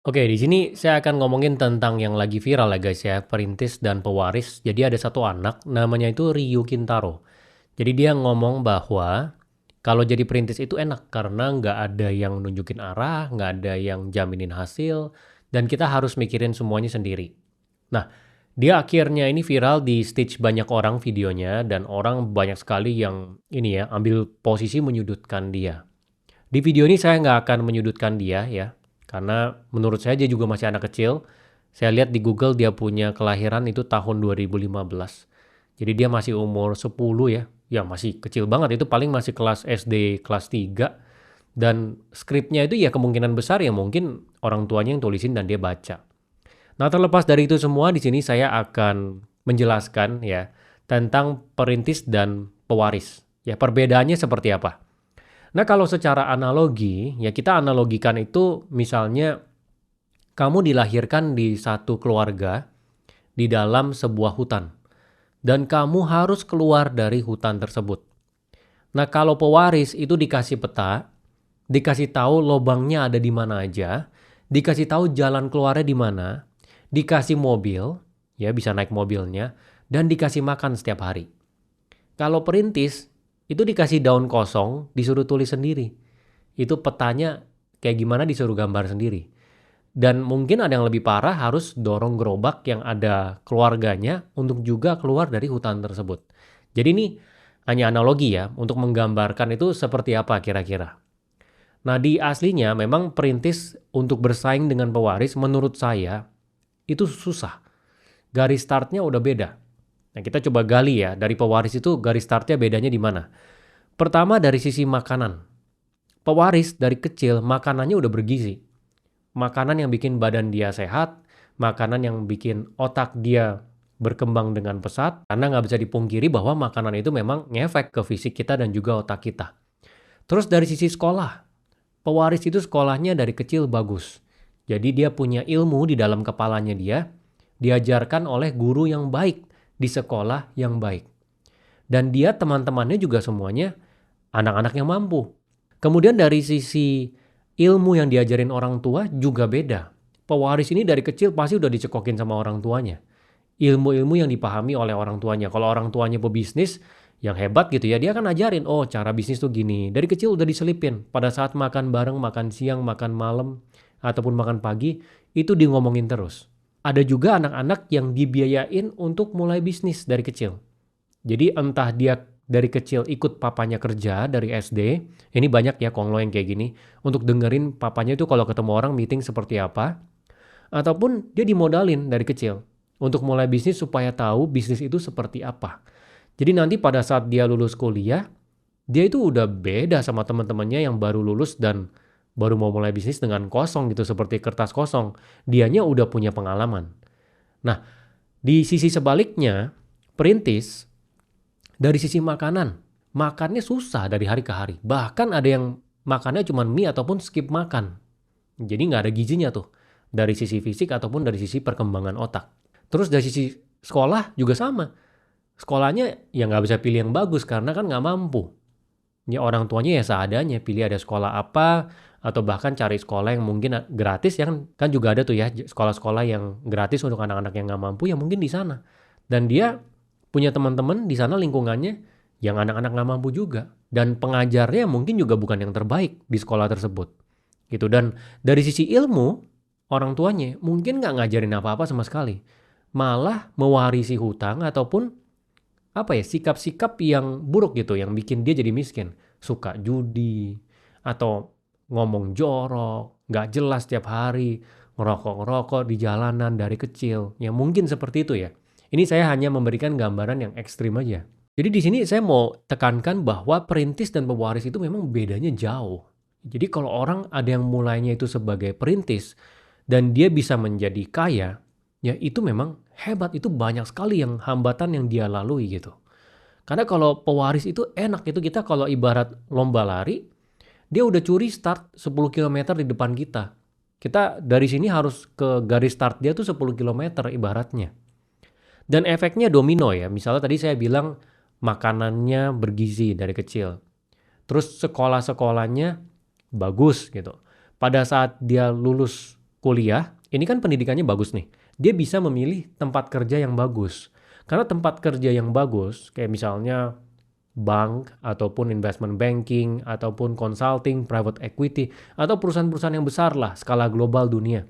Oke, di sini saya akan ngomongin tentang yang lagi viral ya guys ya, perintis dan pewaris. Jadi ada satu anak namanya itu Ryu Kintaro. Jadi dia ngomong bahwa kalau jadi perintis itu enak karena nggak ada yang nunjukin arah, nggak ada yang jaminin hasil, dan kita harus mikirin semuanya sendiri. Nah, dia akhirnya ini viral di stage banyak orang videonya dan orang banyak sekali yang ini ya ambil posisi menyudutkan dia. Di video ini saya nggak akan menyudutkan dia ya, karena menurut saya dia juga masih anak kecil. Saya lihat di Google dia punya kelahiran itu tahun 2015. Jadi dia masih umur 10 ya. Ya masih kecil banget, itu paling masih kelas SD kelas 3. Dan skripnya itu ya kemungkinan besar ya mungkin orang tuanya yang tulisin dan dia baca. Nah, terlepas dari itu semua, di sini saya akan menjelaskan ya tentang perintis dan pewaris. Ya, perbedaannya seperti apa. Nah, kalau secara analogi, ya kita analogikan itu misalnya kamu dilahirkan di satu keluarga di dalam sebuah hutan dan kamu harus keluar dari hutan tersebut. Nah, kalau pewaris itu dikasih peta, dikasih tahu lobangnya ada di mana aja, dikasih tahu jalan keluarnya di mana, dikasih mobil, ya bisa naik mobilnya, dan dikasih makan setiap hari. Kalau perintis, itu dikasih daun kosong, disuruh tulis sendiri. Itu petanya kayak gimana disuruh gambar sendiri. Dan mungkin ada yang lebih parah harus dorong gerobak yang ada keluarganya untuk juga keluar dari hutan tersebut. Jadi ini hanya analogi ya untuk menggambarkan itu seperti apa kira-kira. Nah, di aslinya memang perintis untuk bersaing dengan pewaris menurut saya itu susah. Garis startnya udah beda. Nah, kita coba gali ya, dari pewaris itu garis startnya bedanya di mana? Pertama dari sisi makanan. Pewaris dari kecil makanannya udah bergizi. Makanan yang bikin badan dia sehat, makanan yang bikin otak dia berkembang dengan pesat, karena nggak bisa dipungkiri bahwa makanan itu memang ngefek ke fisik kita dan juga otak kita. Terus dari sisi sekolah, pewaris itu sekolahnya dari kecil bagus. Jadi dia punya ilmu di dalam kepalanya dia, diajarkan oleh guru yang baik di sekolah yang baik. Dan dia teman-temannya juga semuanya anak-anak yang mampu. Kemudian dari sisi ilmu yang diajarin orang tua juga beda. Pewaris ini dari kecil pasti udah dicekokin sama orang tuanya. Ilmu-ilmu yang dipahami oleh orang tuanya. Kalau orang tuanya pebisnis yang hebat gitu ya, dia kan ajarin, oh cara bisnis tuh gini. Dari kecil udah diselipin. Pada saat makan bareng, makan siang, makan malam, ataupun makan pagi, itu di ngomongin terus. Ada juga anak-anak yang dibiayain untuk mulai bisnis dari kecil. Jadi entah dia dari kecil ikut papanya kerja dari SD, ini banyak ya konglo yang kayak gini, untuk dengerin papanya itu kalau ketemu orang meeting seperti apa, ataupun dia dimodalin dari kecil untuk mulai bisnis supaya tahu bisnis itu seperti apa. Jadi nanti pada saat dia lulus kuliah, dia itu udah beda sama teman-temannya yang baru lulus dan baru mau mulai bisnis dengan kosong gitu, seperti kertas kosong. Dianya udah punya pengalaman. Nah, di sisi sebaliknya, perintis dari sisi makanan, makannya susah dari hari ke hari. Bahkan ada yang makannya cuma mie ataupun skip makan. Jadi nggak ada gizinya tuh. Dari sisi fisik ataupun dari sisi perkembangan otak. Terus dari sisi sekolah juga sama. Sekolahnya ya nggak bisa pilih yang bagus karena kan nggak mampu. Ya orang tuanya ya seadanya, pilih ada sekolah apa, atau bahkan cari sekolah yang mungkin gratis, yang kan juga ada tuh ya sekolah-sekolah yang gratis untuk anak-anak yang nggak mampu, ya mungkin di sana. Dan dia punya teman-teman di sana lingkungannya yang anak-anak nggak mampu juga. Dan pengajarnya mungkin juga bukan yang terbaik di sekolah tersebut. Gitu. Dan dari sisi ilmu, orang tuanya mungkin nggak ngajarin apa-apa sama sekali. Malah mewarisi hutang ataupun apa ya, sikap-sikap yang buruk gitu yang bikin dia jadi miskin. Suka judi atau ngomong jorok, nggak jelas tiap hari, ngerokok-ngerokok di jalanan dari kecil. Ya mungkin seperti itu ya. Ini saya hanya memberikan gambaran yang ekstrim aja. Jadi di sini saya mau tekankan bahwa perintis dan pewaris itu memang bedanya jauh. Jadi kalau orang ada yang mulainya itu sebagai perintis dan dia bisa menjadi kaya, ya itu memang hebat, itu banyak sekali yang hambatan yang dia lalui gitu. Karena kalau pewaris itu enak, itu kita kalau ibarat lomba lari, dia udah curi start 10 kilometer di depan kita. Kita dari sini harus ke garis start dia tuh 10 kilometer ibaratnya. Dan efeknya domino ya. Misalnya tadi saya bilang makanannya bergizi dari kecil. Terus sekolah-sekolahnya bagus gitu. Pada saat dia lulus kuliah, ini kan pendidikannya bagus nih. Dia bisa memilih tempat kerja yang bagus. Karena tempat kerja yang bagus, kayak misalnya bank, ataupun investment banking, ataupun consulting, private equity, atau perusahaan-perusahaan yang besar lah, skala global dunia.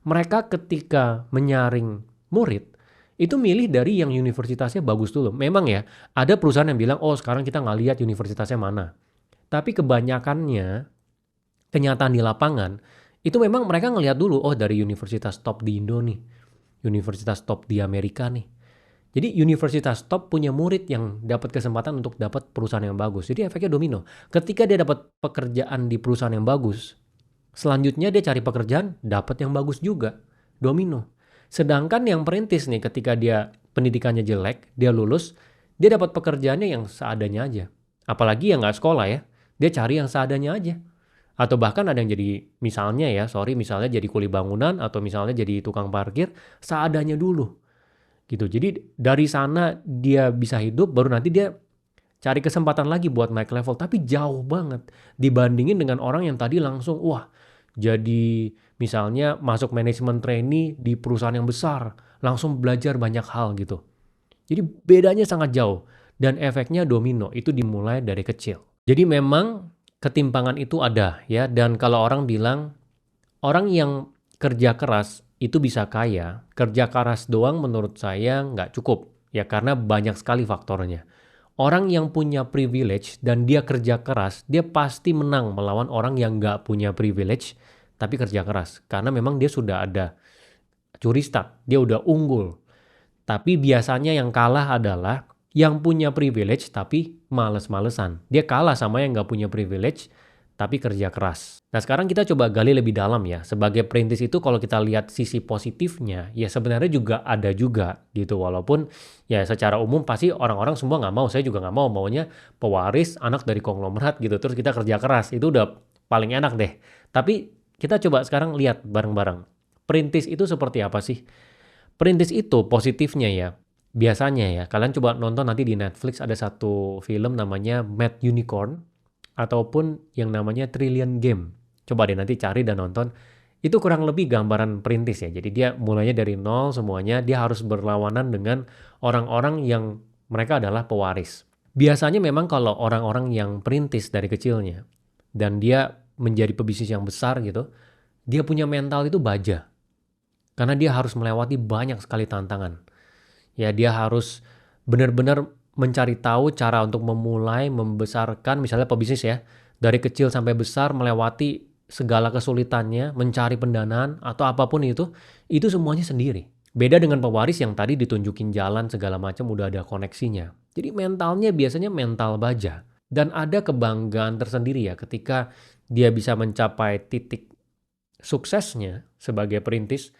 Mereka ketika menyaring murid, itu milih dari yang universitasnya bagus dulu. Memang ya, ada perusahaan yang bilang, oh sekarang kita nggak lihat universitasnya mana. Tapi kebanyakannya, kenyataan di lapangan, itu memang mereka ngelihat dulu, oh dari universitas top di Indo nih, universitas top di Amerika nih. Jadi universitas top punya murid yang dapat kesempatan untuk dapat perusahaan yang bagus. Jadi efeknya domino. Ketika dia dapat pekerjaan di perusahaan yang bagus, selanjutnya dia cari pekerjaan, dapat yang bagus juga. Domino. Sedangkan yang perintis nih, ketika dia pendidikannya jelek, dia lulus, dia dapat pekerjaannya yang seadanya aja. Apalagi yang nggak sekolah ya, dia cari yang seadanya aja. Atau bahkan ada yang jadi, misalnya jadi kuli bangunan, atau misalnya jadi tukang parkir, seadanya dulu. Gitu. Jadi dari sana dia bisa hidup, baru nanti dia cari kesempatan lagi buat naik level, tapi jauh banget dibandingin dengan orang yang tadi langsung wah jadi misalnya masuk manajemen trainee di perusahaan yang besar, langsung belajar banyak hal gitu. Jadi bedanya sangat jauh dan efeknya domino, itu dimulai dari kecil. Jadi memang ketimpangan itu ada ya, dan kalau orang bilang orang yang kerja keras itu bisa kaya, kerja keras doang menurut saya nggak cukup. Ya karena banyak sekali faktornya. Orang yang punya privilege dan dia kerja keras, dia pasti menang melawan orang yang nggak punya privilege tapi kerja keras. Karena memang dia sudah ada curi start, dia udah unggul. Tapi biasanya yang kalah adalah yang punya privilege tapi males-malesan. Dia kalah sama yang nggak punya privilege tapi kerja keras. Nah sekarang kita coba gali lebih dalam ya. Sebagai perintis itu kalau kita lihat sisi positifnya, ya sebenarnya juga ada juga gitu. Walaupun ya secara umum pasti orang-orang semua nggak mau, saya juga nggak mau, maunya pewaris anak dari konglomerat gitu. Terus kita kerja keras, itu udah paling enak deh. Tapi kita coba sekarang lihat bareng-bareng. Perintis itu seperti apa sih? Perintis itu positifnya ya. Biasanya ya, kalian coba nonton nanti di Netflix ada satu film namanya Mad Unicorn, ataupun yang namanya Trillion Game. Coba deh nanti cari dan nonton. Itu kurang lebih gambaran perintis ya. Jadi dia mulainya dari nol semuanya, dia harus berlawanan dengan orang-orang yang mereka adalah pewaris. Biasanya memang kalau orang-orang yang perintis dari kecilnya, dan dia menjadi pebisnis yang besar gitu, dia punya mental itu baja. Karena dia harus melewati banyak sekali tantangan. Ya dia harus benar-benar mencari tahu cara untuk memulai, membesarkan, misalnya pebisnis ya, dari kecil sampai besar, melewati segala kesulitannya, mencari pendanaan, atau apapun itu semuanya sendiri. Beda dengan pewaris yang tadi ditunjukin jalan segala macam udah ada koneksinya. Jadi mentalnya biasanya mental baja. Dan ada kebanggaan tersendiri ya ketika dia bisa mencapai titik suksesnya sebagai perintis,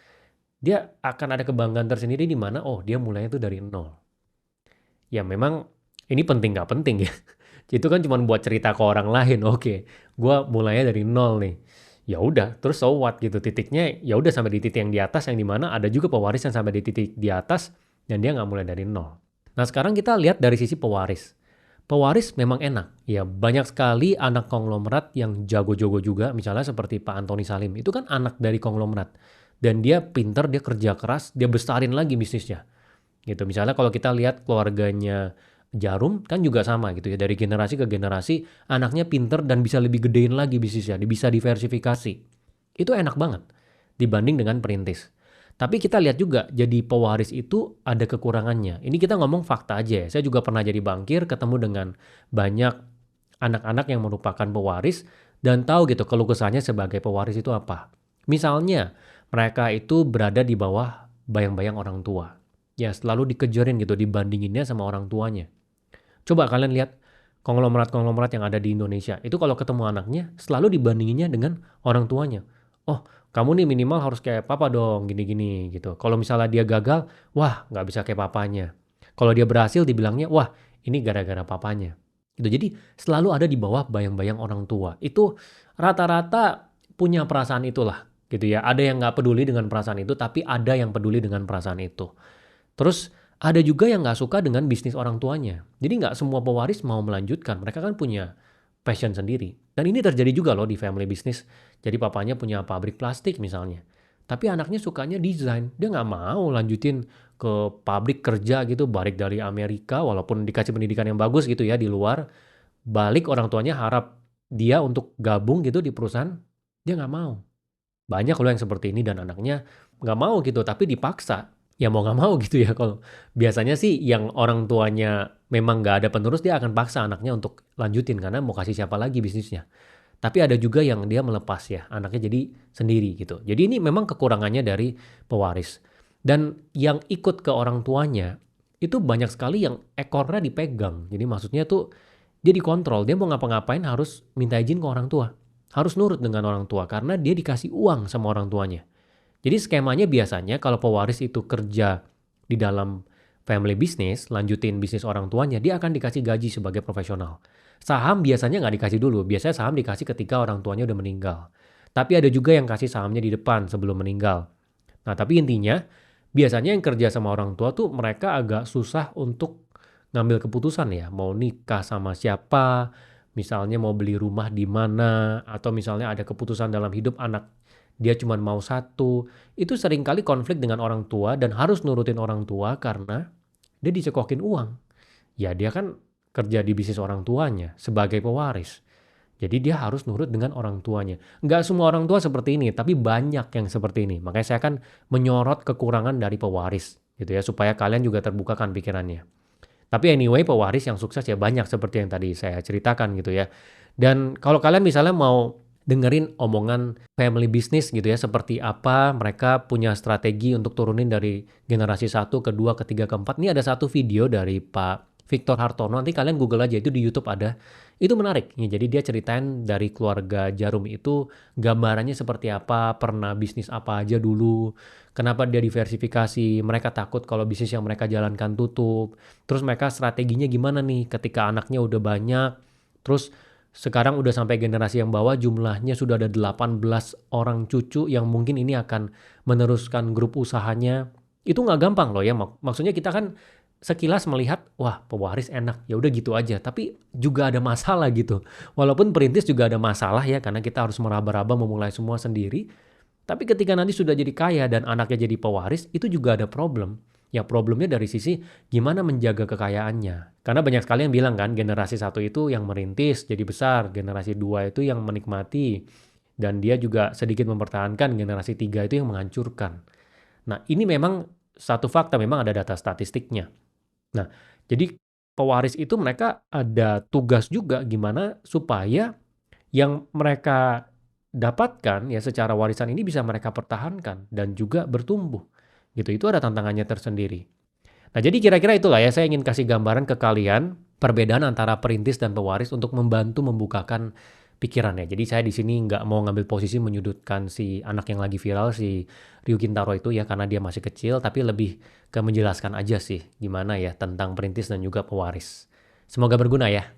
dia akan ada kebanggaan tersendiri di mana, oh dia mulainya itu dari nol. Ya memang ini penting nggak penting ya. Itu kan cuma buat cerita ke orang lain. Oke, gue mulainya dari nol nih. Ya udah, terus so what gitu titiknya. Ya udah sampai di titik yang di atas, yang dimana ada juga pewaris yang sampai di titik di atas dan dia nggak mulai dari nol. Nah sekarang kita lihat dari sisi pewaris. Pewaris memang enak. Ya banyak sekali anak konglomerat yang jago-jago juga. Misalnya seperti Pak Antoni Salim. Itu kan anak dari konglomerat. Dan dia pinter, dia kerja keras, dia besarin lagi bisnisnya. Gitu. Misalnya kalau kita lihat keluarganya Jarum kan juga sama gitu ya, dari generasi ke generasi anaknya pinter dan bisa lebih gedein lagi bisnisnya, bisa diversifikasi. Itu enak banget dibanding dengan perintis. Tapi kita lihat juga jadi pewaris itu ada kekurangannya. Ini kita ngomong fakta aja ya. Saya juga pernah jadi bankir, ketemu dengan banyak anak-anak yang merupakan pewaris dan tahu gitu keluh kesahnya sebagai pewaris itu apa. Misalnya mereka itu berada di bawah bayang-bayang orang tua. Ya selalu dikejarin gitu, dibandinginnya sama orang tuanya. Coba kalian lihat konglomerat-konglomerat yang ada di Indonesia. Itu kalau ketemu anaknya, selalu dibandinginnya dengan orang tuanya. Oh, kamu nih minimal harus kayak papa dong, gini-gini gitu. Kalau misalnya dia gagal, wah nggak bisa kayak papanya. Kalau dia berhasil, dibilangnya, wah ini gara-gara papanya. Gitu. Jadi selalu ada di bawah bayang-bayang orang tua. Itu rata-rata punya perasaan itulah. Gitu ya. Ada yang nggak peduli dengan perasaan itu, tapi ada yang peduli dengan perasaan itu. Terus ada juga yang nggak suka dengan bisnis orang tuanya. Jadi nggak semua pewaris mau melanjutkan. Mereka kan punya passion sendiri. Dan ini terjadi juga loh di family business. Jadi papanya punya pabrik plastik misalnya. Tapi anaknya sukanya desain. Dia nggak mau lanjutin ke pabrik kerja gitu, balik dari Amerika walaupun dikasih pendidikan yang bagus gitu ya di luar. Balik orang tuanya harap dia untuk gabung gitu di perusahaan, dia nggak mau. Banyak loh yang seperti ini dan anaknya nggak mau gitu, tapi dipaksa. Ya mau nggak mau gitu ya. Kalau biasanya sih yang orang tuanya memang nggak ada penerus, dia akan paksa anaknya untuk lanjutin karena mau kasih siapa lagi bisnisnya. Tapi ada juga yang dia melepas ya, anaknya jadi sendiri gitu. Jadi ini memang kekurangannya dari pewaris. Dan yang ikut ke orang tuanya, itu banyak sekali yang ekornya dipegang. Jadi maksudnya tuh dia dikontrol, dia mau ngapa-ngapain harus minta izin ke orang tua. Harus nurut dengan orang tua karena dia dikasih uang sama orang tuanya. Jadi skemanya biasanya kalau pewaris itu kerja di dalam family business, lanjutin bisnis orang tuanya, dia akan dikasih gaji sebagai profesional. Saham biasanya nggak dikasih dulu, biasanya saham dikasih ketika orang tuanya udah meninggal. Tapi ada juga yang kasih sahamnya di depan sebelum meninggal. Nah tapi intinya, biasanya yang kerja sama orang tua tuh mereka agak susah untuk ngambil keputusan ya, mau nikah sama siapa, misalnya mau beli rumah di mana, atau misalnya ada keputusan dalam hidup anak dia cuma mau satu, itu seringkali konflik dengan orang tua dan harus nurutin orang tua karena dia dicekokin uang. Ya dia kan kerja di bisnis orang tuanya sebagai pewaris. Jadi dia harus nurut dengan orang tuanya. Nggak semua orang tua seperti ini, tapi banyak yang seperti ini. Makanya saya akan menyorot kekurangan dari pewaris gitu ya, supaya kalian juga terbukakan pikirannya. Tapi anyway, pewaris yang sukses ya banyak seperti yang tadi saya ceritakan gitu ya. Dan kalau kalian misalnya mau dengerin omongan family business gitu ya, seperti apa mereka punya strategi untuk turunin dari generasi satu ke 2 ke 3 ke 4. Ini ada satu video dari Pak Victor Hartono, nanti kalian Google aja, itu di YouTube ada. Itu menarik. Ya, jadi dia ceritain dari keluarga Jarum itu gambarannya seperti apa, pernah bisnis apa aja dulu, kenapa dia diversifikasi, mereka takut kalau bisnis yang mereka jalankan tutup. Terus mereka strateginya gimana nih ketika anaknya udah banyak, terus sekarang udah sampai generasi yang bawah jumlahnya sudah ada 18 orang cucu yang mungkin ini akan meneruskan grup usahanya. Itu nggak gampang loh ya, maksudnya kita kan sekilas melihat, wah pewaris enak, ya udah gitu aja. Tapi juga ada masalah gitu. Walaupun perintis juga ada masalah ya, karena kita harus meraba-raba memulai semua sendiri. Tapi ketika nanti sudah jadi kaya dan anaknya jadi pewaris, itu juga ada problem. Ya problemnya dari sisi gimana menjaga kekayaannya. Karena banyak sekali yang bilang kan, generasi satu itu yang merintis jadi besar, generasi dua itu yang menikmati, dan dia juga sedikit mempertahankan, generasi tiga itu yang menghancurkan. Nah ini memang satu fakta, memang ada data statistiknya. Nah jadi pewaris itu mereka ada tugas juga gimana supaya yang mereka dapatkan ya secara warisan ini bisa mereka pertahankan dan juga bertumbuh. Gitu, itu ada tantangannya tersendiri. Nah, jadi kira-kira itulah ya, saya ingin kasih gambaran ke kalian perbedaan antara perintis dan pewaris untuk membantu membukakan pikirannya. Jadi saya di sini nggak mau ngambil posisi menyudutkan si anak yang lagi viral, si Ryu Kintaro itu ya, karena dia masih kecil, tapi lebih ke menjelaskan aja sih gimana ya tentang perintis dan juga pewaris. Semoga berguna ya.